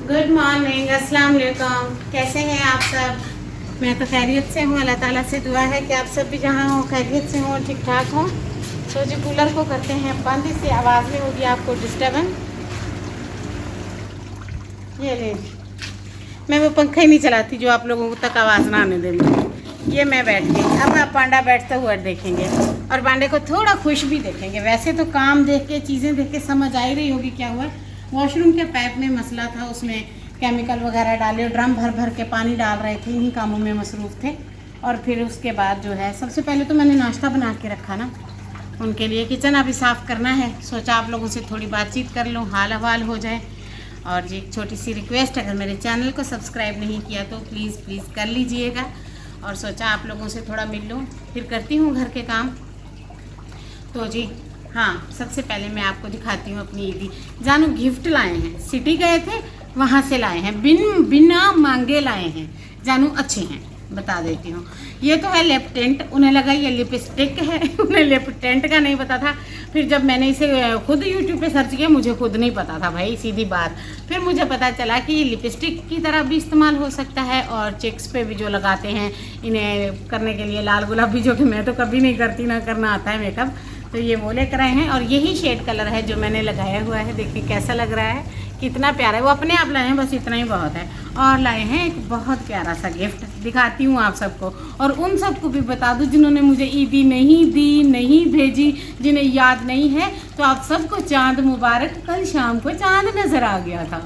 Good morning, अस्सलाम वालेकुम। कैसे हैं आप सब? मैं तो खैरियत से हूँ। अल्लाह ताला से दुआ है कि आप सब भी जहाँ हो खैरियत से हो, ठीक ठाक हो। सो जी, कूलर को करते हैं बंद, इससे आवाज़ में होगी आपको डिस्टर्बेंस। ये ले, मैं वो पंखा ही नहीं चलाती जो आप लोगों तक आवाज़ ना आने देंगे। ये मैं बैठ गई। अब आप पांडा बैठता हुआ देखेंगे और पांडे को थोड़ा खुश भी देखेंगे। वैसे तो काम देख के, चीज़ें देख के समझ आ ही रही होगी क्या हुआ। वॉशरूम के पाइप में मसला था, उसमें केमिकल वगैरह डाले, ड्रम भर भर के पानी डाल रहे थे, इन्हीं कामों में मसरूफ़ थे। और फिर उसके बाद जो है, सबसे पहले तो मैंने नाश्ता बना के रखा ना उनके लिए। किचन अभी साफ़ करना है, सोचा आप लोगों से थोड़ी बातचीत कर लूँ, हाल अहवाल हो जाए। और जी, एक छोटी सी रिक्वेस्ट, अगर मेरे चैनल को सब्सक्राइब नहीं किया तो प्लीज़ कर लीजिएगा। और सोचा आप लोगों से थोड़ा मिल लूँ, फिर करती हूँ घर के काम। तो जी हाँ, सबसे पहले मैं आपको दिखाती हूँ अपनी ईदी। जानू गिफ्ट लाए हैं, सिटी गए थे वहाँ से लाए हैं, बिना मांगे लाए हैं। जानू अच्छे हैं, बता देती हूँ। ये तो है लिप टिंट, उन्हें लगा ये लिपस्टिक है उन्हें लिप टिंट का नहीं पता था। फिर जब मैंने इसे खुद यूट्यूब पे सर्च किया, मुझे खुद नहीं पता था भाई, सीधी बात। फिर मुझे पता चला कि ये लिपस्टिक की तरह भी इस्तेमाल हो सकता है, और चिक्स पे भी जो लगाते हैं इन्हें करने के लिए, लाल गुलाबी, जो कि मैं तो कभी नहीं करती, ना करना आता है मेकअप। तो ये वो लेकर आए हैं, और यही शेड कलर है जो मैंने लगाया हुआ है। देखिए कैसा लग रहा है, कितना प्यारा है। वो अपने आप लाए हैं, बस इतना ही बहुत है। और लाए हैं एक बहुत प्यारा सा गिफ्ट, दिखाती हूँ आप सबको। और उन सबको भी बता दूँ जिन्होंने मुझे ईदी नहीं दी, नहीं भेजी, जिन्हें याद नहीं है, तो आप सबको चांद मुबारक। कल शाम को चांद नज़र आ गया था,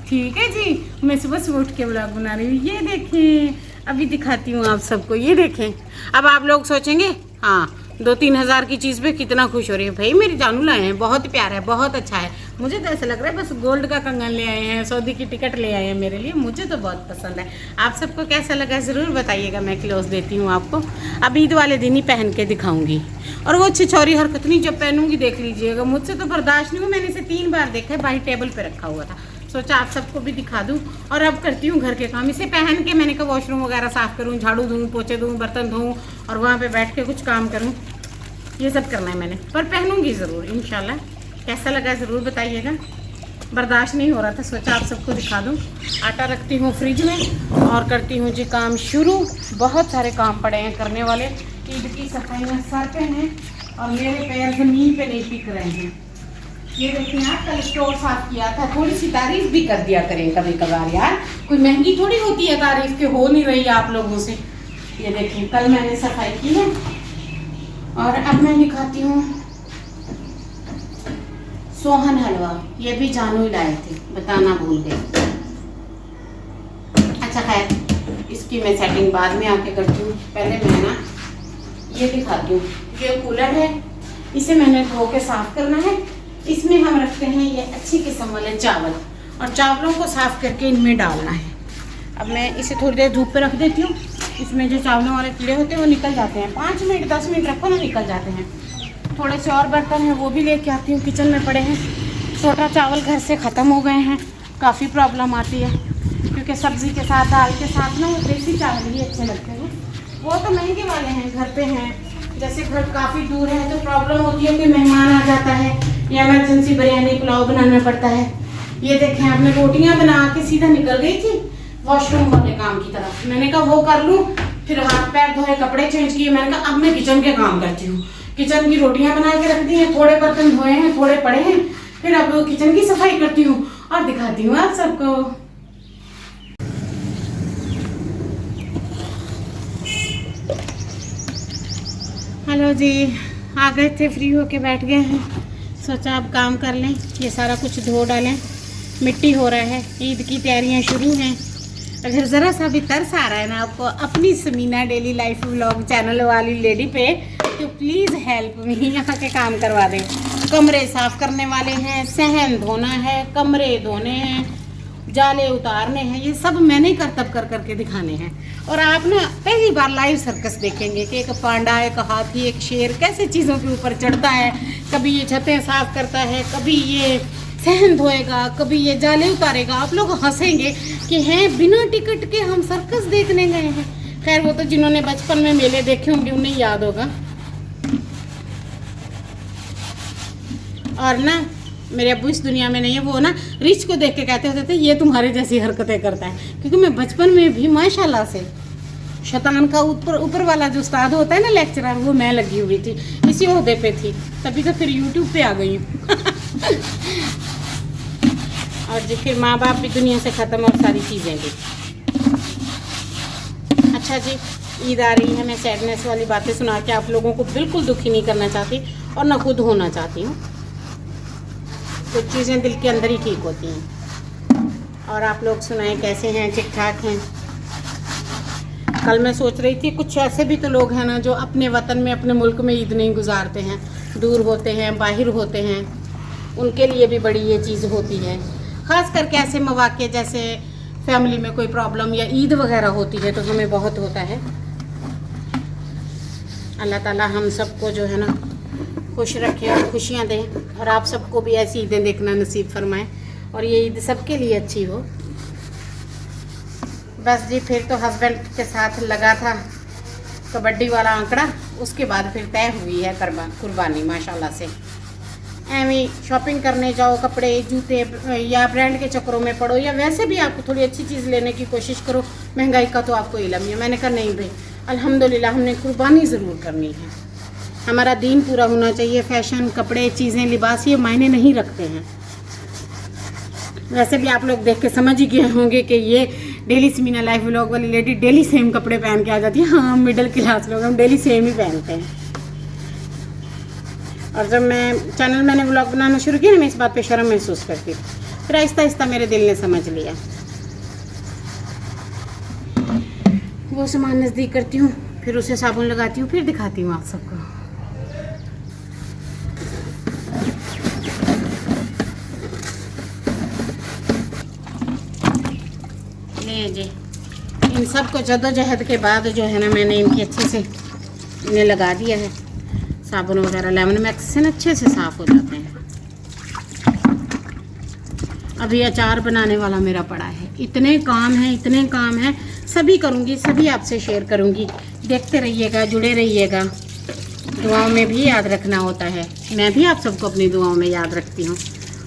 ठीक है जी। मैं सुबह सुबह उठ के ब्लॉग बना रही हूँ। ये देखें, अभी दिखाती हूँ आप सबको, ये देखें। अब आप लोग सोचेंगे हाँ, 2-3 हज़ार की चीज़ पे कितना खुश हो रही है। भाई मेरी जानू लाए हैं, बहुत प्यारा है, बहुत अच्छा है। मुझे तो ऐसा लग रहा है बस गोल्ड का कंगन ले आए हैं, सऊदी की टिकट ले आए हैं मेरे लिए। मुझे तो बहुत पसंद है। आप सबको कैसा लगा ज़रूर बताइएगा। मैं क्लोज देती हूँ आपको, अब ईद वाले दिन ही पहन के दिखाऊंगी। और वो छिछौरी हरकत नहीं, जब पहनूंगी देख लीजिएगा। मुझसे तो बर्दाश्त नहीं हुआ, मैंने इसे 3 बार देखा है, बाई टेबल पर रखा हुआ था। सोचा आप सबको भी दिखा दूं। और अब करती हूँ घर के काम। इसे पहन के मैंने कहा वॉशरूम वगैरह साफ़ करूँ, झाड़ू दूँ, पोछे दूँ, बर्तन धोऊँ, और वहाँ पे बैठ के कुछ काम करूँ। ये सब करना है मैंने, पर पहनूंगी ज़रूर इंशाल्लाह। कैसा लगा ज़रूर बताइएगा। बर्दाश्त नहीं हो रहा था, सोचा आप सबको दिखा दूँ। आटा रखती हूँ फ्रिज में और करती हूँ जी काम शुरू। बहुत सारे काम पड़े हैं करने वाले। ईद की सफाइयाँ सर पे हैं और मेरे पैर ज़मीन पे नहीं टिक रहे हैं। ये देखिए आप, कल स्टोर साफ किया था, थोड़ी सी तारीफ भी कर दिया करें कभी कभार यार। कोई महंगी थोड़ी होती है तारीफ के, हो नहीं रही है आप लोगों से। ये देखिए कल मैंने सफाई की है। और अब मैं दिखाती हूँ सोहन हलवा। ये भी जानू ही लाए थे, बताना भूल गई। अच्छा खैर, इसकी मैं सेटिंग बाद में आके करती हूँ। पहले मैं ना ये दिखाती हूँ। ये कूलर है, इसे मैंने धो के साफ करना है। इसमें हम रखते हैं ये अच्छी किस्म वाले चावल, और चावलों को साफ करके इनमें डालना है। अब मैं इसे थोड़ी देर धूप पे रख देती हूँ। इसमें जो चावलों वाले कीड़े होते हैं वो निकल जाते हैं। 5 मिनट 10 मिनट रखो ना, निकल जाते हैं। थोड़े से और बर्तन हैं, वो भी लेके आती हूँ, किचन में पड़े हैं। छोटा चावल घर से ख़त्म हो गए हैं, काफ़ी प्रॉब्लम आती है, क्योंकि सब्ज़ी के साथ, दाल के साथ ना वो देसी चावल ही अच्छे लगते हैं। वो तो महंगे वाले हैं, घर पे हैं। जैसे घर काफ़ी दूर है तो प्रॉब्लम होती है कि मेहमान आ जाता है या इमरजेंसी बिरयानी पुलाव बनाना पड़ता है। ये देखें, आपने रोटियाँ बना के सीधा निकल गई थी वॉशरूम वाले काम की तरफ। मैंने कहा वो कर लूँ, फिर हाथ पैर धोए, कपड़े चेंज किए। मैंने कहा अब मैं किचन के काम करती हूँ। किचन की रोटियां बना के रख दी हैं, थोड़े बर्तन धोए हैं, थोड़े पड़े हैं। फिर अब किचन की सफाई करती हूँ और दिखाती हूँ आप सबको। हेलो जी, आ गए थे, फ्री होके बैठ गए हैं। सोचा अब काम कर लें, ये सारा कुछ धो डालें। मिट्टी हो रहा है, ईद की तैयारियां शुरू हैं। अगर ज़रा सा भी तरस आ रहा है ना आपको अपनी Sameena daily life vlog channel वाली लेडी पे, तो प्लीज़ हेल्प मी, यहाँ के काम करवा दें। कमरे साफ़ करने वाले हैं, सहन धोना है, कमरे धोने हैं, जाले उतारने हैं। ये सब मैंने ही करतब कर करके दिखाने हैं। और आप ना पहली बार लाइव सर्कस देखेंगे कि एक पांडा, एक हाथी, एक शेर कैसे चीज़ों के ऊपर चढ़ता है। कभी ये छतें साफ़ करता है, कभी ये सहन धोएगा, कभी ये जाले उतारेगा। आप लोग हंसेंगे कि हैं बिना टिकट के हम सर्कस देखने गए हैं। खैर वो तो जिन्होंने बचपन में मेले देखे होंगे उन्हें याद होगा। और ना मेरे अब्बू इस दुनिया में नहीं है, वो ना रिच को देख के कहते होते थे ये तुम्हारे जैसी हरकतें करता है, क्योंकि मैं बचपन में भी माशाल्लाह से शैतान का ऊपर वाला जो उस्ताद होता है ना, लेक्चरर, वो मैं लगी हुई थी, इसी ओहदे पे थी, तभी तो फिर यूट्यूब पे आ गई हूँ। और जी फिर माँ बाप भी दुनिया से ख़त्म और सारी चीज़ें भी। अच्छा जी, ईद आ रही है, मैं सैडनेस वाली बातें सुना के आप लोगों को बिल्कुल दुखी नहीं करना चाहती और ना खुद होना चाहती हूँ। कुछ चीज़ें दिल के अंदर ही ठीक होती हैं। और आप लोग सुनाएं कैसे हैं, ठीक ठाक हैं? कल मैं सोच रही थी कुछ ऐसे भी तो लोग हैं ना जो अपने वतन में, अपने मुल्क में ईद नहीं गुजारते हैं, दूर होते हैं, बाहर होते हैं, उनके लिए भी बड़ी ये चीज़ होती है। ख़ास करके ऐसे मौके जैसे फैमिली में कोई प्रॉब्लम या ईद वगैरह होती है तो हमें बहुत होता है। अल्लाह ताला हम सबको जो है ना खुश रखे और खुशियाँ दें, और आप सबको भी ऐसी ईदें देखना नसीब फरमाएं और ये ईद सबके लिए अच्छी हो। बस जी फिर तो हस्बैंड के साथ लगा था कबड्डी वाला आंकड़ा, उसके बाद फिर तय हुई है कुर्बानी माशाल्लाह से। एवं शॉपिंग करने जाओ, कपड़े जूते या ब्रांड के चक्करों में पड़ो, या वैसे भी आपको थोड़ी अच्छी चीज़ लेने की कोशिश करो, महंगाई का तो आपको इल्म है। मैंने कहा नहीं भाई, अल्हम्दुलिल्लाह हमने कुर्बानी ज़रूर करनी है, हमारा दीन पूरा होना चाहिए। फैशन, कपड़े, चीज़ें, लिबास ये मायने नहीं रखते हैं। वैसे भी आप लोग देख के समझ ही गए होंगे कि ये डेली समीना लाइफ व्लॉग वाली लेडी डेली सेम कपड़े पहन के आ जाती है। हाँ, मिडिल क्लास लोग हम डेली सेम ही पहनते हैं। और जब मैंने व्लॉग बनाना शुरू किया ना, मैं इस बात पे शर्म महसूस करती थी, फिर आहिस्ता आहिस्ता मेरे दिल ने समझ लिया। वो सामान नज़दीक करती हूँ, फिर उसे साबुन लगाती हूँ, फिर दिखाती हूँ आप सबको। ले जी, इन सब को जद्दोजहद के बाद जो है ना मैंने इनकी अच्छे से इन्हें लगा दिया है साबुन वगैरह। लेमन मैक्स से ना अच्छे से साफ़ हो जाते हैं। अभी अचार बनाने वाला मेरा पड़ा है, इतने काम हैं, सभी करूँगी, सभी आपसे शेयर करूँगी। देखते रहिएगा, जुड़े रहिएगा। दुआओं में भी याद रखना होता है, मैं भी आप सबको अपनी दुआओं में याद रखती हूँ,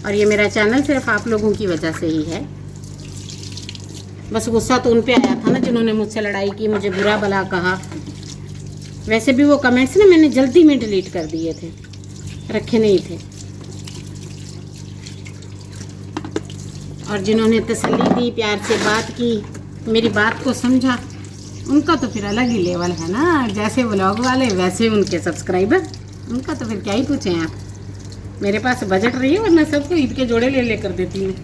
और ये मेरा चैनल सिर्फ आप लोगों की वजह से ही है। बस गुस्सा तो उन पे आया था ना जिन्होंने मुझसे लड़ाई की, मुझे बुरा भला कहा। वैसे भी वो कमेंट्स ना मैंने जल्दी में डिलीट कर दिए थे, रखे नहीं थे। और जिन्होंने तसल्ली दी, प्यार से बात की, मेरी बात को समझा, उनका तो फिर अलग ही लेवल है ना। जैसे व्लॉग वाले वैसे उनके सब्सक्राइबर, उनका तो फिर क्या ही पूछें आप। मेरे पास बजट रही है, वरना सबको ईद के जोड़े ले कर देती हूँ।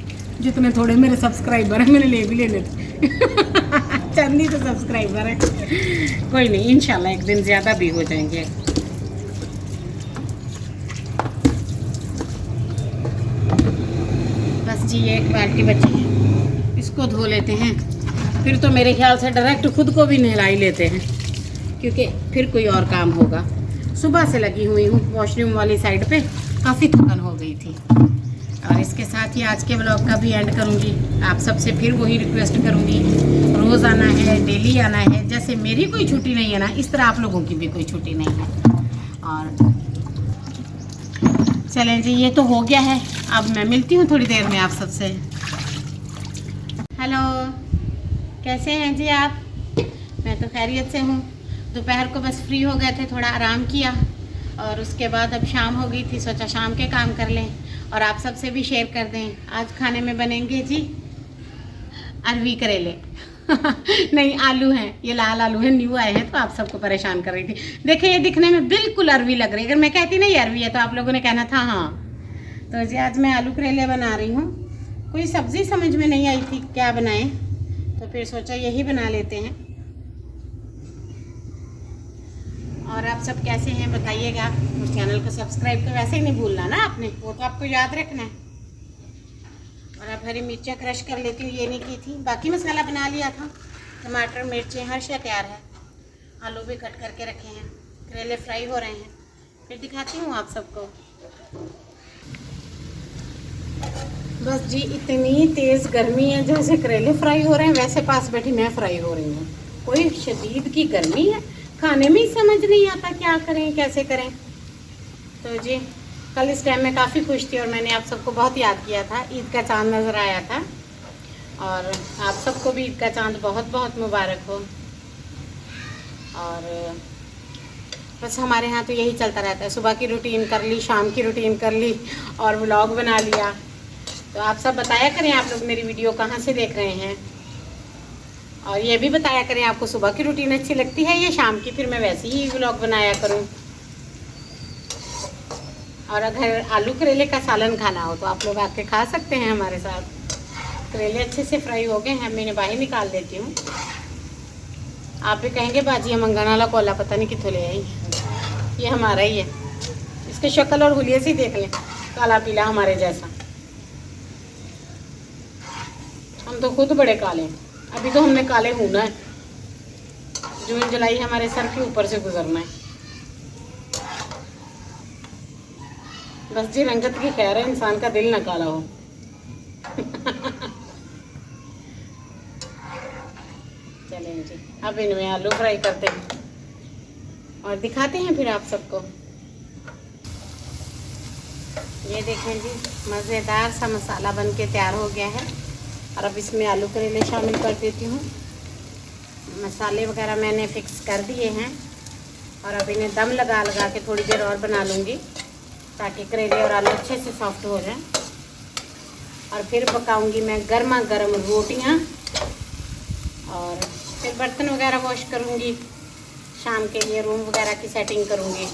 जितने थोड़े मेरे सब्सक्राइबर हैं मैंने ले भी ले लेते। चंदी तो सब्सक्राइबर है, कोई नहीं, इंशाल्लाह एक दिन ज़्यादा भी हो जाएंगे। बस जी एक बाल्टी बची है, इसको धो लेते हैं, फिर तो मेरे ख्याल से डायरेक्ट खुद को भी नहला ही लेते हैं, क्योंकि फिर कोई और काम होगा। सुबह से लगी हुई हूँ वॉशरूम वाली साइड पे, काफ़ी थकन हो गई थी। और इसके साथ ही आज के व्लॉग का भी एंड करूँगी। आप सबसे फिर वही रिक्वेस्ट करूँगी, रोज़ आना है, डेली आना है। जैसे मेरी कोई छुट्टी नहीं है ना, इस तरह आप लोगों की भी कोई छुट्टी नहीं है। और चलें जी, ये तो हो गया है, अब मैं मिलती हूँ थोड़ी देर में आप सबसे। हेलो, कैसे हैं जी आप? मैं तो खैरियत से हूँ। दोपहर को बस फ्री हो गए थे, थोड़ा आराम किया, और उसके बाद अब शाम हो गई थी, सोचा शाम के काम कर लें और आप सबसे भी शेयर कर दें। आज खाने में बनेंगे जी अरवी करेले। नहीं, आलू हैं, ये लाल आलू हैं, न्यू आए हैं तो आप सबको परेशान कर रही थी। देखिए ये दिखने में बिल्कुल अरवी लग रही है, अगर मैं कहती नहीं अरवी है तो आप लोगों ने कहना था हाँ। तो जी आज मैं आलू करेले बना रही हूँ। कोई सब्ज़ी समझ में नहीं आई थी क्या बनाएं, तो फिर सोचा यही बना लेते हैं। और आप सब कैसे हैं बताइएगा। उस चैनल को सब्सक्राइब तो वैसे ही नहीं भूलना ना आपने, वो तो आपको याद रखना है। और अब हरी मिर्चें क्रश कर लेती हूँ, ये नहीं की थी, बाकी मसाला बना लिया था। टमाटर, मिर्चें, हर शय तैयार है। आलू भी कट करके रखे हैं, करेले फ्राई हो रहे हैं, फिर दिखाती हूँ आप सबको। बस जी इतनी तेज़ गर्मी है, जैसे करेले फ्राई हो रहे हैं वैसे पास बैठी मैं फ्राई हो रही हूँ। कोई शदीद की गर्मी है, खाने में ही समझ नहीं आता क्या करें कैसे करें। तो जी कल इस टाइम में काफ़ी खुश थी और मैंने आप सबको बहुत याद किया था। ईद का चांद नज़र आया था और आप सबको भी ईद का चांद बहुत बहुत मुबारक हो। और बस हमारे यहाँ तो यही चलता रहता है, सुबह की रूटीन कर ली, शाम की रूटीन कर ली और व्लॉग बना लिया। तो आप सब बताया करें आप लोग मेरी वीडियो कहाँ से देख रहे हैं, और ये भी बताया करें आपको सुबह की रूटीन अच्छी लगती है या शाम की, फिर मैं वैसे ही व्लॉग बनाया करूँ। और अगर आलू करेले का सालन खाना हो तो आप लोग आके खा सकते हैं हमारे साथ। करेले अच्छे से फ्राई हो गए हैं, मैंने बाहर निकाल देती हूँ। आप भी कहेंगे बाजी मंगन वाला कोला पता नहीं कितों ले आई, ये हमारा ही है। इसके शक्ल और हुलिये से ही देख लें, काला पीला हमारे जैसा। हम तो खुद बड़े काले हैं, अभी तो हमने काले होना है। जून जुलाई हमारे सर के ऊपर से गुजरना है। बस जी रंगत की खैर है, इंसान का दिल ना काला हो। चलें जी, अब इनमें आलू फ्राई करते हैं और दिखाते हैं फिर आप सबको। ये देखें जी, मज़ेदार सा मसाला बन के तैयार हो गया है। और अब इसमें आलू करेले शामिल कर देती हूँ। मसाले वगैरह मैंने फिक्स कर दिए हैं और अब इन्हें दम लगा लगा के थोड़ी देर और बना लूँगी ताकि करेले और आलू अच्छे से सॉफ्ट हो जाए। और फिर पकाऊंगी मैं गर्मा गर्म रोटियाँ और फिर बर्तन वगैरह वॉश करूँगी, शाम के लिए रूम वगैरह की सेटिंग करूँगी।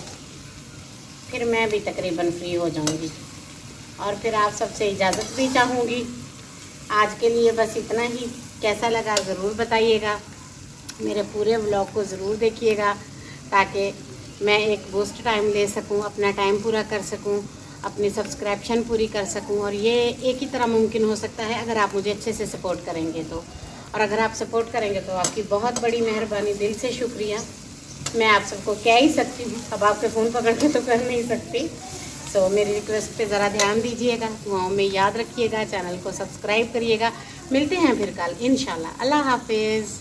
फिर मैं भी तकरीबन फ्री हो जाऊँगी और फिर आप सबसे इजाज़त भी चाहूँगी। आज के लिए बस इतना ही। कैसा लगा ज़रूर बताइएगा, मेरे पूरे व्लॉग को ज़रूर देखिएगा ताकि मैं एक बूस्ट टाइम ले सकूं, अपना टाइम पूरा कर सकूं, अपनी सब्सक्रिप्शन पूरी कर सकूं। और ये एक ही तरह मुमकिन हो सकता है अगर आप मुझे अच्छे से सपोर्ट करेंगे तो। और अगर आप सपोर्ट करेंगे तो आपकी बहुत बड़ी मेहरबानी, दिल से शुक्रिया। मैं आप सबको कह ही सकती हूँ, अब आपके फ़ोन पकड़ के तो कर नहीं सकती। सो मेरी रिक्वेस्ट पे ज़रा ध्यान दीजिएगा, दुआओं में याद रखिएगा, चैनल को सब्सक्राइब करिएगा। मिलते हैं फिर कल इंशाल्लाह। अल्लाह हाफिज़।